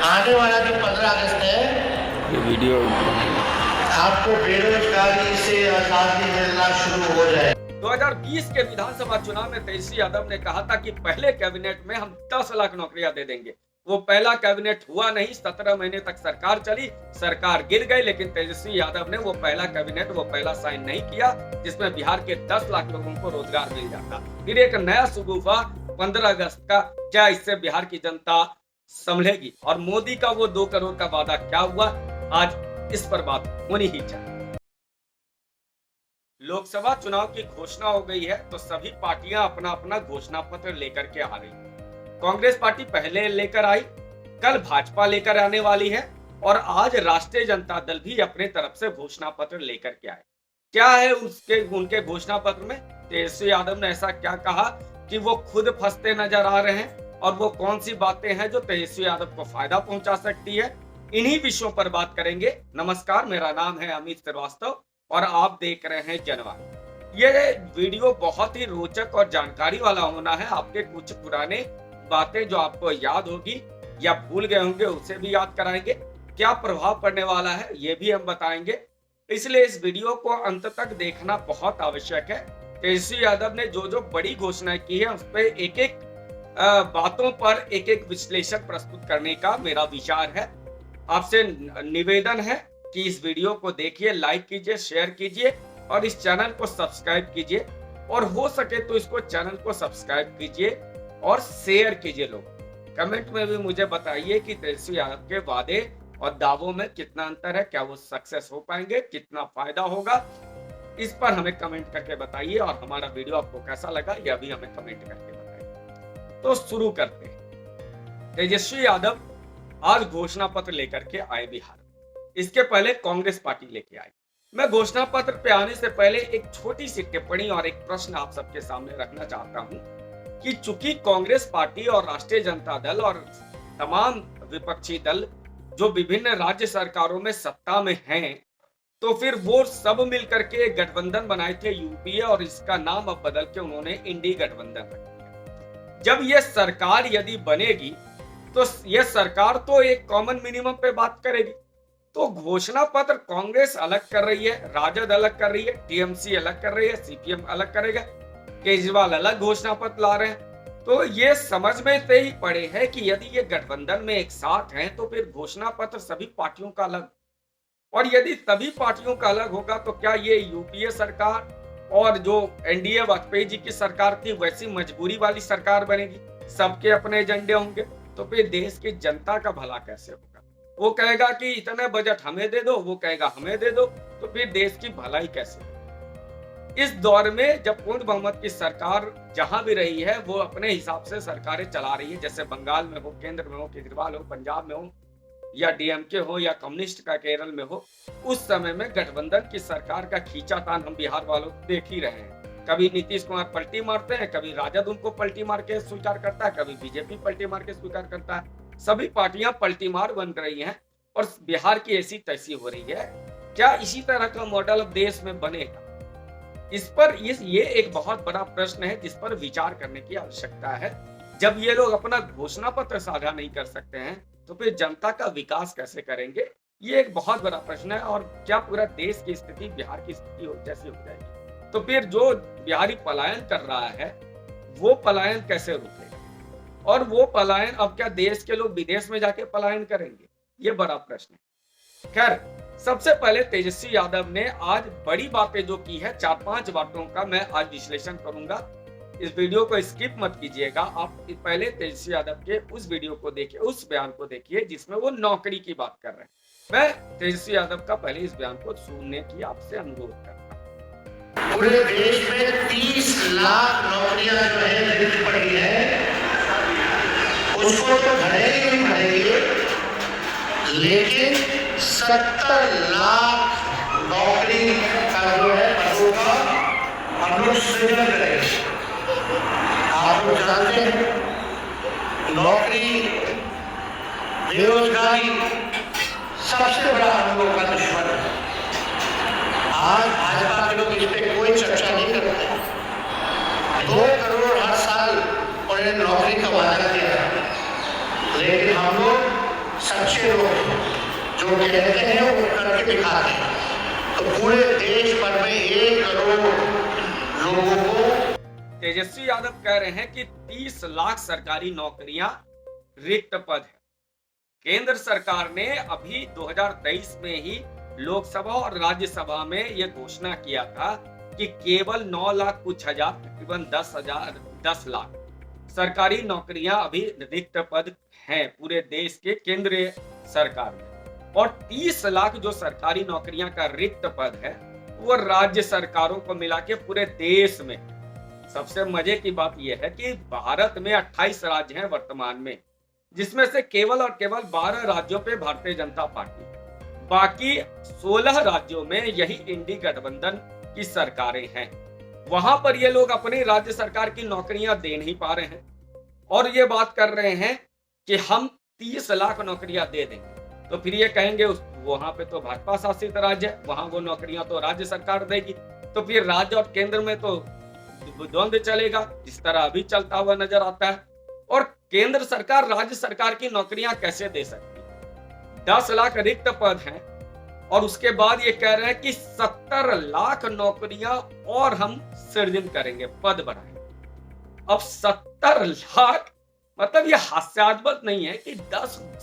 आने वाला जो 15 अगस्त है, ये वीडियो आपको बेरोजगारी से आजादी मिलना शुरू हो जाए। 2020 के विधानसभा चुनाव में तेजस्वी यादव ने कहा था कि पहले कैबिनेट में हम 10 लाख नौकरियां दे देंगे। वो पहला कैबिनेट हुआ नहीं, 17 महीने तक सरकार चली, सरकार गिर गई, लेकिन तेजस्वी यादव ने वो पहला कैबिनेट, वो पहला साइन नहीं किया जिसमें बिहार के 10 लाख लोगों को रोजगार मिल जाता। फिर एक नया सुगुफा 15 अगस्त का, क्या इससे बिहार की जनता संभलेगी? और मोदी का वो 2 करोड़ का वादा क्या हुआ? आज इस पर बात होनी ही चाहिए। लोकसभा चुनाव की घोषणा हो गई है तो सभी पार्टियां अपना अपना घोषणा पत्र लेकर के आ रही हैं। कांग्रेस पार्टी पहले लेकर आई, कल भाजपा लेकर आने वाली है और आज राष्ट्रीय जनता दल भी अपने तरफ से घोषणा पत्र लेकर के आए। क्या है उनके घोषणा पत्र में? तेजस्वी यादव ने ऐसा क्या कहा कि वो खुद फंसते नजर आ रहे हैं और वो कौन सी बातें हैं जो तेजस्वी यादव को फायदा पहुंचा सकती है? इन्हीं विषयों पर बात करेंगे। नमस्कार, मेरा नाम है अमित श्रीवास्तव और आप देख रहे हैं जनवाणी। ये वीडियो बहुत ही रोचक और जानकारी वाला होना है। आपके कुछ पुराने बातें जो आपको याद होगी या भूल गए होंगे उसे भी याद कराएंगे। क्या प्रभाव पड़ने वाला है ये भी हम बताएंगे, इसलिए इस वीडियो को अंत तक देखना बहुत आवश्यक है। तेजस्वी यादव ने जो जो बड़ी घोषणाएं की है उस पर एक एक बातों पर एक एक विश्लेषण प्रस्तुत करने का मेरा विचार है। आपसे निवेदन है कि इस वीडियो को देखिए, लाइक कीजिए, शेयर कीजिए और इस चैनल को सब्सक्राइब कीजिए और हो सके तो इसको चैनल को सब्सक्राइब कीजिए और शेयर कीजिए। लोग कमेंट में भी मुझे बताइए कि तेजस्वी यादव के वादे और दावों में कितना अंतर है, क्या वो सक्सेस हो पाएंगे, कितना फायदा होगा, इस पर हमें कमेंट करके बताइए। और हमारा वीडियो आपको कैसा लगा यह भी हमें कमेंट करके बताइए। तो शुरू करते हैं। तेजस्वी यादव आज घोषणा पत्र लेकर के आए बिहार। इसके पहले कांग्रेस पार्टी लेके आई। मैं घोषणा पत्र पे आने से पहले एक छोटी सी टिप्पणी और एक प्रश्न आप सबके सामने रखना चाहता हूं कि चूंकि कांग्रेस पार्टी और राष्ट्रीय जनता दल और तमाम विपक्षी दल जो विभिन्न राज्य सरकारों में सत्ता में हैं, तो फिर वो सब मिलकर के गठबंधन बनाए थे यूपीए, और इसका नाम अब बदल के उन्होंने इंडी गठबंधन रख दिया। जब ये सरकार यदि बनेगी तो ये सरकार तो एक कॉमन मिनिमम पे बात करेगी। तो घोषणा पत्र कांग्रेस अलग कर रही है, राजद अलग कर रही है, टीएमसी अलग कर रही है, सीपीएम अलग करेगा, केजरीवाल अलग घोषणा पत्र ला रहे हैं। तो ये समझ में से ही पड़े है कि यदि ये गठबंधन में एक साथ हैं तो फिर घोषणा पत्र सभी पार्टियों का अलग, और यदि सभी पार्टियों का अलग होगा तो क्या ये यूपीए सरकार और जो एनडीए वाजपेयी जी की सरकार थी वैसी मजबूरी वाली सरकार बनेगी? सबके अपने एजेंडे होंगे तो फिर देश की जनता का भला कैसे होगा? वो कहेगा कि इतना बजट हमें दे दो, वो कहेगा हमें दे दो, तो फिर देश की भलाई कैसे होगी? इस दौर में जब पूर्ण बहुमत की सरकार जहां भी रही है वो अपने हिसाब से सरकारें चला रही है, जैसे बंगाल में हो, केंद्र में हो, केजरीवाल हो, पंजाब में हो, या डीएमके हो, या कम्युनिस्ट का केरल में हो, उस समय में गठबंधन की सरकार का खींचातान हम बिहार वालों देख ही रहे हैं। कभी नीतीश कुमार पलटी मारते हैं, कभी राजद उनको पलटी मार के स्वीकार करता है, कभी बीजेपी पलटी मार के स्वीकार करता है। सभी पार्टियां पलटी मार बन रही हैं और बिहार की ऐसी तैसी हो रही है। क्या इसी तरह का मॉडल अब देश में बनेगा? इस पर ये एक बहुत बड़ा प्रश्न है जिस पर विचार करने की आवश्यकता है। जब ये लोग अपना घोषणा पत्र साझा नहीं कर सकते हैं तो फिर जनता का विकास कैसे करेंगे? ये एक बहुत बड़ा प्रश्न है। और क्या पूरा देश की स्थिति बिहार की स्थिति जैसी हो जाएगी? तो फिर जो बिहारी पलायन कर रहा है वो पलायन कैसे रुकेगा? और वो पलायन अब क्या देश के लोग विदेश में जाके पलायन करेंगे? ये बड़ा प्रश्न है। खैर, सबसे पहले तेजस्वी यादव ने आज बड़ी बातें जो की है, 4-5 बातों का मैं आज विश्लेषण करूंगा। इस वीडियो को स्किप मत कीजिएगा। आप पहले तेजस्वी यादव के उस वीडियो को देखिए, उस बयान को देखिए जिसमें वो नौकरी की बात कर रहे हैं। मैं तेजस्वी यादव का पहले इस बयान को सुनने की आपसे अनुरोध करता हूँ। पूरे देश में 30 लाख नौकरियां जो है रिक्त पड़ी है, उसको तो भरेंगे ही भरेंगे, लेकिन 70 लाख नौकरी का जो है पदों का हम लोग सृजन करेंगे। आप लोग जानते हैं नौकरी, बेरोजगारी सबसे बड़ा हम लोग का दुश्मन है। आज भाजपा के लोग इस पे कोई चर्चा नहीं करते। 2 करोड़ हर साल उन्होंने नौकरी का वादा किया, लेकिन हम लोग सच्चे लोग जो कहते हैं वो करके दिखाते हैं। तो पूरे देश भर में 1 करोड़ लोगों को तेजस्वी यादव कह रहे हैं कि 30 लाख सरकारी नौकरियां रिक्त पद है। केंद्र सरकार ने अभी 2023 में ही लोकसभा और राज्यसभा में यह घोषणा किया था कि केवल 9 लाख कुछ हजार, तकरीबन 10 लाख सरकारी नौकरियां अभी रिक्त पद हैं पूरे देश के केंद्रीय सरकार में, और 30 लाख जो सरकारी नौकरियां का रिक्त पद है वो राज्य सरकारों को मिला के पूरे देश में। सबसे मजे की बात यह है कि भारत में 28 राज्य हैं वर्तमान में, जिसमें से केवल और केवल 12 राज्यों पे भारतीय जनता पार्टी, बाकी 16 राज्यों में यही इंडी गठबंधन की सरकारें हैं। वहां पर ये लोग अपनी राज्य सरकार की नौकरियां दे नहीं पा रहे हैं और ये बात कर रहे हैं कि हम 30 लाख नौकरियां दे देंगे। तो फिर ये कहेंगे वहां पे तो भाजपा शासित राज्य है, वहां वो नौकरियां तो राज्य सरकार देगी, तो फिर राज्य और केंद्र में तो द्वंद्व चलेगा, जिस तरह अभी चलता हुआ नजर आता है। और केंद्र सरकार राज्य सरकार की नौकरियां कैसे दे सकती है? 10 लाख रिक्त पद हैं और उसके बाद ये कह रहे हैं कि 70 लाख नौकरियां और हम सृजन करेंगे, पद बढ़ाएंगे। अब 70 लाख मतलब ये हास्यास्पद नहीं है कि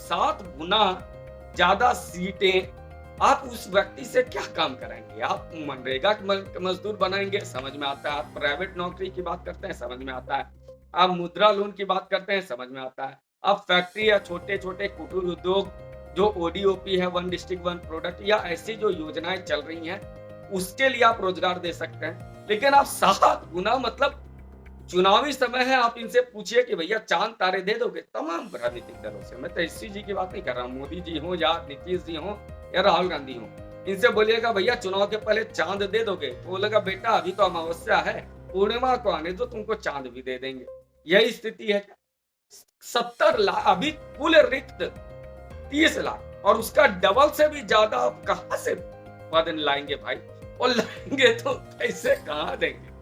7 गुना ज्यादा सीटें आप उस व्यक्ति से क्या काम कराएंगे? आप मनरेगा मजदूर बनाएंगे, समझ में आता है। आप प्राइवेट नौकरी की बात करते हैं, समझ में आता है। आप मुद्रा लोन की बात करते हैं, समझ में आता है। आप फैक्ट्री या छोटे छोटे कुटीर उद्योग जो ओडीओपी है, 1 डिस्ट्रिक्ट 1 प्रोडक्ट, या ऐसी जो योजनाएं चल रही हैं उसके लिए आप रोजगार दे सकते हैं। लेकिन आप 7 गुना, मतलब चुनावी समय है, आप इनसे पूछिए कि भैया चांद तारे दे दोगे? तमाम राजनीतिक दलों से, मैं तेजस्वी जी की बात नहीं कर रहा हूँ, मोदी जी हो या नीतीश जी हो या राहुल गांधी हो, इनसे बोलिएगा भैया चुनाव के पहले चांद दे दोगे? तो बोलेगा बेटा अभी तो अमावस्या है, पूर्णिमा को आने दो, तुमको चांद भी दे देंगे। यही स्थिति है। 70 लाख अभी कुल रिक्त 30 लाख, और उसका डबल से भी ज्यादा आप कहां से पद लाएंगे भाई? और लाएंगे तो पैसे कहां देंगे?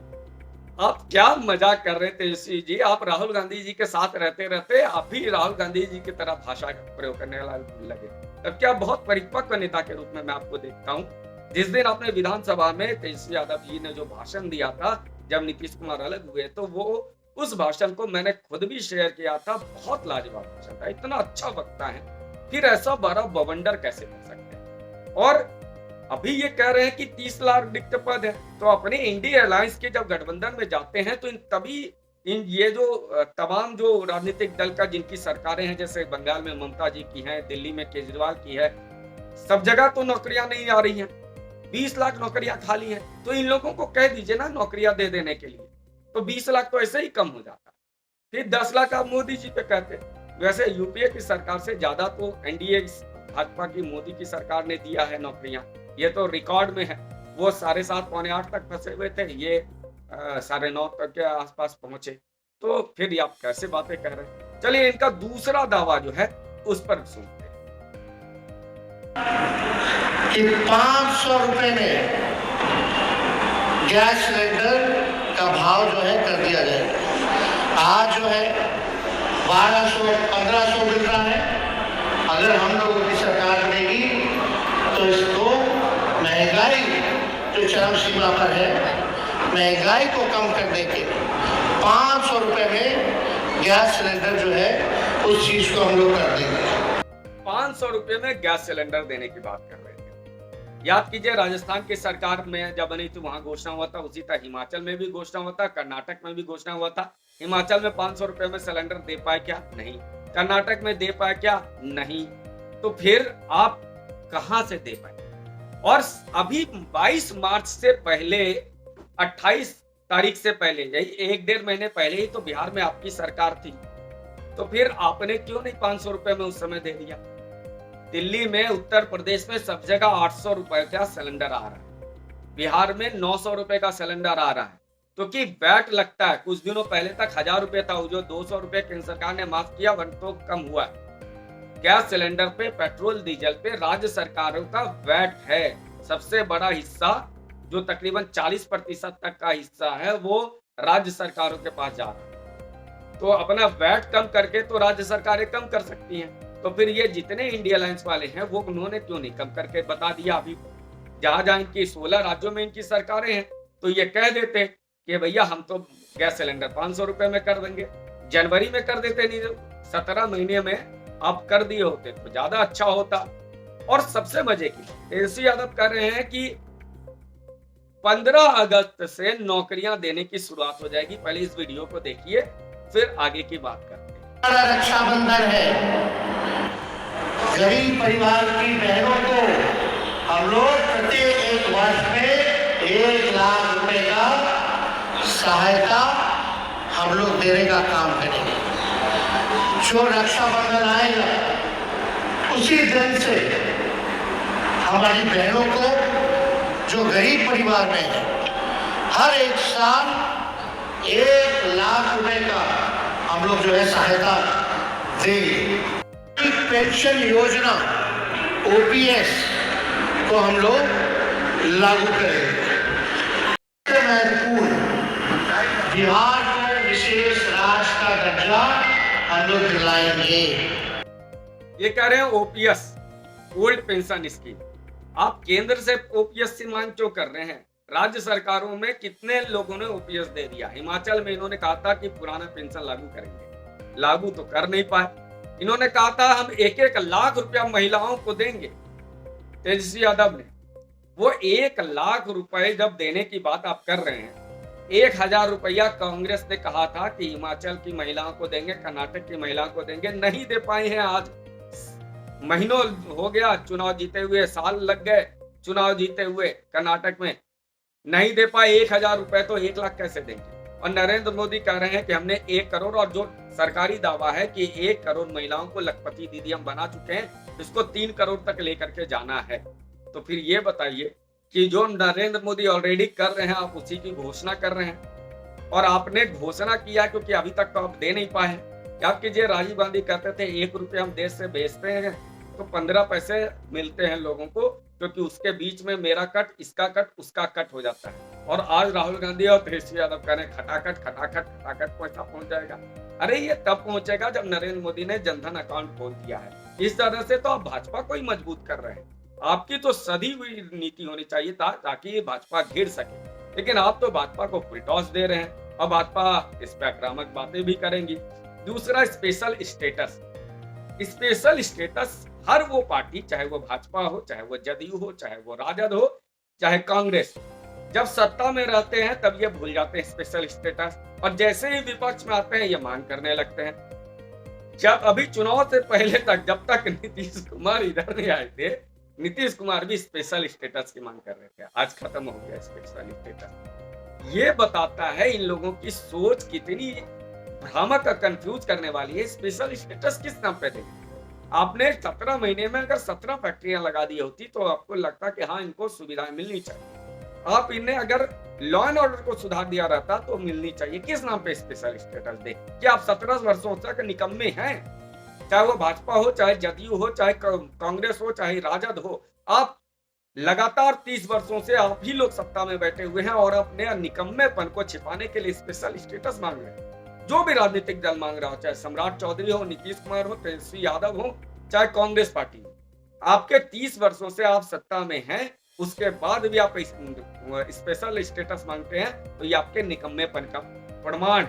आप क्या मजाक कर रहे हैं तेजस्वी जी? आप राहुल गांधी जी के साथ रहते रहते आप भी राहुल गांधी जी की तरह भाषा का प्रयोग करने लगे। तब क्या बहुत परिपक्व नेता के रूप में मैं आपको देखता हूँ। जिस दिन आपने विधानसभा में तेजस्वी यादव जी ने जो भाषण दिया था जब नीतीश कुमार अलग हुए, तो वो उस भाषण को मैंने खुद भी शेयर किया था। बहुत लाजवाब भाषण था, इतना अच्छा वक्ता है, फिर ऐसा बड़ा बवंडर कैसे कर सकते हैं? और अभी ये कह रहे हैं कि 30 लाख रिक्त पद है। तो अपने इंडिया अलायंस के जब गठबंधन में जाते हैं तो ये जो तमाम जो राजनीतिक दल का जिनकी सरकारें हैं, जैसे बंगाल में ममता जी की है, दिल्ली में केजरीवाल की है, सब जगह तो नौकरियां नहीं आ रही हैं, 20 लाख नौकरियां खाली हैं। तो इन लोगों को कह दीजिए ना नौकरियां दे देने के लिए, तो 20 लाख तो ऐसे ही कम हो जाता। फिर 10 लाख आप मोदी जी पे कहते। वैसे यूपीए की सरकार से ज्यादा तो एनडीए भाजपा की मोदी की सरकार ने दिया है नौकरियां, ये तो रिकॉर्ड में है। वो 7.5 पौने 8 तक फंसे हुए थे, ये 9.5 तक के आसपास पहुंचे। तो फिर आप कैसे बातें कर रहे हैं? चलिए इनका दूसरा दावा जो है उस पर सुनते हैं कि 500 रुपए में गैस सिलेंडर का भाव जो है कर दिया जाए। आज जो है 1200-1500 मिल रहा है। अगर हम लोगों की सरकार बनेगी तो इसको महंगाई जो चरम सीमा पर है, महंगाई को कम करने के 500 रुपए में गैस सिलेंडर जो है उस चीज को हम लोग कर देंगे। 500 रुपए में गैस सिलेंडर देने की बात कर रहे थे। याद कीजिए राजस्थान की सरकार में जब बनी थी वहां घोषणा हुआ था, उसी तरह हिमाचल में भी घोषणा हुआ था, कर्नाटक में भी घोषणा हुआ था। हिमाचल में 500 रुपए में सिलेंडर दे पाए क्या? नहीं। कर्नाटक में दे पाए क्या? नहीं। तो फिर आप कहां से दे पाए? और अभी 22 मार्च से पहले, 28 तारीख से पहले, यही 1-1.5 महीने पहले ही तो बिहार में आपकी सरकार थी। तो फिर आपने क्यों नहीं 500 रुपए में उस समय दे दिया? दिल्ली में, उत्तर प्रदेश में सब जगह 800 रुपए का सिलेंडर आ रहा है, बिहार में 900 रुपए का सिलेंडर आ रहा है। तो कि वैट लगता है। कुछ दिनों पहले तक 1000 रुपए था, जो 200 रुपए केंद्र सरकार ने माफ किया, वन तो कम हुआ है। गैस सिलेंडर पे, पेट्रोल डीजल पे राज्य सरकारों का वैट है। सबसे बड़ा हिस्सा जो तकरीबन 40% तक का हिस्सा है वो राज्य सरकारों के पास जा रहा है। तो अपना वैट कम करके तो राज्य सरकारें कम कर सकती हैं। तो फिर ये जितने इंडिया अलायंस वाले हैं वो उन्होंने क्यों नहीं कम करके बता दिया? अभी जहां जहां इनकी 16 राज्यों में इनकी सरकारें हैं तो ये कह देते कि भैया हम तो गैस सिलेंडर 500 रुपए में कर देंगे, जनवरी में कर देते, नहीं 17 महीने में आप कर दिए होते तो ज्यादा अच्छा होता। और सबसे मजे की तेजस्वी यादव कह रहे हैं कि 15 अगस्त से नौकरियां देने की शुरुआत हो जाएगी। पहले इस वीडियो को देखिए, फिर आगे की बात करते हैं। रक्षाबंधन है, गरीब परिवार की बहनों को हम लोग प्रत्येक एक वर्ष में 1 लाख रुपए का सहायता हम लोग देने का काम करेंगे। जो रक्षाबंधन आएगा उसी दिन से हमारी बहनों को जो गरीब परिवार में है हर एक साल 1 लाख रुपए का हम लोग जो है सहायता देंगे। पेंशन योजना ओपीएस को हम लोग लागू करेंगे। महत्वपूर्ण बिहार को विशेष राज्य का दर्जा हम लोग दिलाएंगे। ये कह रहे हैं ओपीएस, ओल्ड पेंशन स्कीम। आप केंद्र से ओपीएस की मांग क्यों कर रहे हैं? राज्य सरकारों में कितने लोगों ने ओपीएस दे दिया। हिमाचल में इन्होंने कहा था कि पुराना पेंशन लागू करेंगे, लागू तो कर नहीं पाए। इन्होंने कहा था हम 1-1 लाख रुपया महिलाओं को देंगे, तेजस्वी यादव ने। वो 1 लाख रुपए जब देने की बात आप कर रहे हैं, 1000 रुपया कांग्रेस ने कहा था कि हिमाचल की महिलाओं को देंगे, कर्नाटक की महिलाओं को देंगे, नहीं दे पाए हैं। आज महीनों हो गया चुनाव जीते हुए, साल लग गए चुनाव जीते हुए, कर्नाटक में नहीं दे पाए। 1000 रुपए तो 1 लाख कैसे देंगे? और नरेंद्र मोदी कह रहे हैं कि हमने 1 करोड़, और जो सरकारी दावा है कि 1 करोड़ महिलाओं को लखपति दीदी हम बना चुके हैं, इसको 3 करोड़ तक लेकर के जाना है। तो फिर ये बताइए कि जो नरेंद्र मोदी ऑलरेडी कर रहे हैं आप उसी की घोषणा कर रहे हैं। और आपने घोषणा किया क्योंकि अभी तक तो आप दे नहीं पाए। क्या कीजिए, राजीव गांधी कहते थे 1 रुपया हम देश से भेजते हैं तो 15 पैसे मिलते हैं लोगों को, क्योंकि उसके बीच में मेरा कट, इसका कट, उसका कट हो जाता है। और आज राहुल गांधी और तेजस्वी यादव कह रहे हैं खटाखट खटाखट खटाखट पैसा पहुंच जाएगा। अरे ये तब पहुंचेगा जब नरेंद्र मोदी ने जनधन अकाउंट खोल दिया है। इस तरह से तो आप भाजपा को ही मजबूत कर रहे हैं। आपकी तो सदी हुई नीति होनी चाहिए था ताकि भाजपा गिर सके, लेकिन आप तो भाजपा को फुल टॉस दे रहे हैं। और भाजपा इस पर आक्रामक बातें भी करेंगी। दूसरा, स्पेशल स्टेटस। स्पेशल स्टेटस हर वो पार्टी, चाहे वो भाजपा हो, चाहे वो जदयू हो, चाहे वो राजद हो, चाहे कांग्रेस, जब सत्ता में रहते हैं तब ये भूल जाते हैं स्पेशल स्टेटस, और जैसे ही विपक्ष में आते हैं ये मांग करने लगते हैं। जब अभी चुनाव से पहले तक, जब तक नीतीश कुमार इधर नहीं आए थे, नीतीश कुमार भी स्पेशल स्टेटस की मांग कर रहे थे। आज खत्म हो गया स्पेशल स्टेटस। ये बताता है इन लोगों की सोच कितनी भ्रामक, कंफ्यूज करने वाली है। स्पेशल स्टेटस किस नाम पे देंगे? आपने 17 महीने में अगर 17 फैक्ट्रियां लगा दी होती तो आपको लगता कि हाँ इनको सुविधाएं मिलनी चाहिए। आप इन्हें अगर लॉ एंड ऑर्डर को सुधार दिया रहता तो मिलनी चाहिए। किस नाम पे स्पेशल स्टेटस दे? क्या आप 17 वर्षों तक निकम्मे हैं? चाहे वो भाजपा हो, चाहे जदयू हो, चाहे कांग्रेस हो, चाहे राजद हो, आप लगातार 30 वर्षों से आप ही लोग सत्ता में बैठे हुए हैं और अपने निकम्मेपन को छिपाने के लिए स्पेशल स्टेटस मांग रहे हैं। जो भी राजनीतिक दल मांग रहा हो, चाहे सम्राट चौधरी हो, नीतीश कुमार हो, तेजस्वी यादव हो, चाहे कांग्रेस पार्टी हो, आपके 30 वर्षों से आप सत्ता में हैं, उसके बाद भी आप स्पेशल स्टेटस मांगते हैं, तो ये आपके निकम्मेपन का प्रमाण।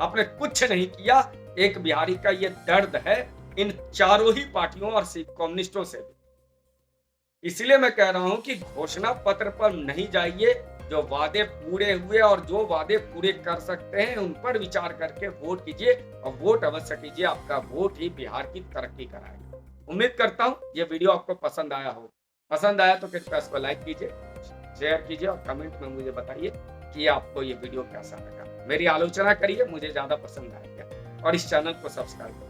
आपने कुछ नहीं किया। एक बिहारी का ये दर्द है इन चारों ही पार्टियों और कम्युनिस्टों से भी। इसलिए मैं कह रहा हूं कि घोषणा पत्र पर नहीं जाइए। जो वादे पूरे हुए और जो वादे पूरे कर सकते हैं उन पर विचार करके वोट कीजिए, और वोट अवश्य कीजिए। आपका वोट ही बिहार की तरक्की कराएगा। उम्मीद करता हूं ये वीडियो आपको पसंद आया हो। पसंद आया तो कृपया इसको लाइक कीजिए, शेयर कीजिए और कमेंट में मुझे बताइए कि आपको ये वीडियो कैसा लगा। मेरी आलोचना करिए, मुझे ज्यादा पसंद आएगा, और इस चैनल को सब्सक्राइब करिए।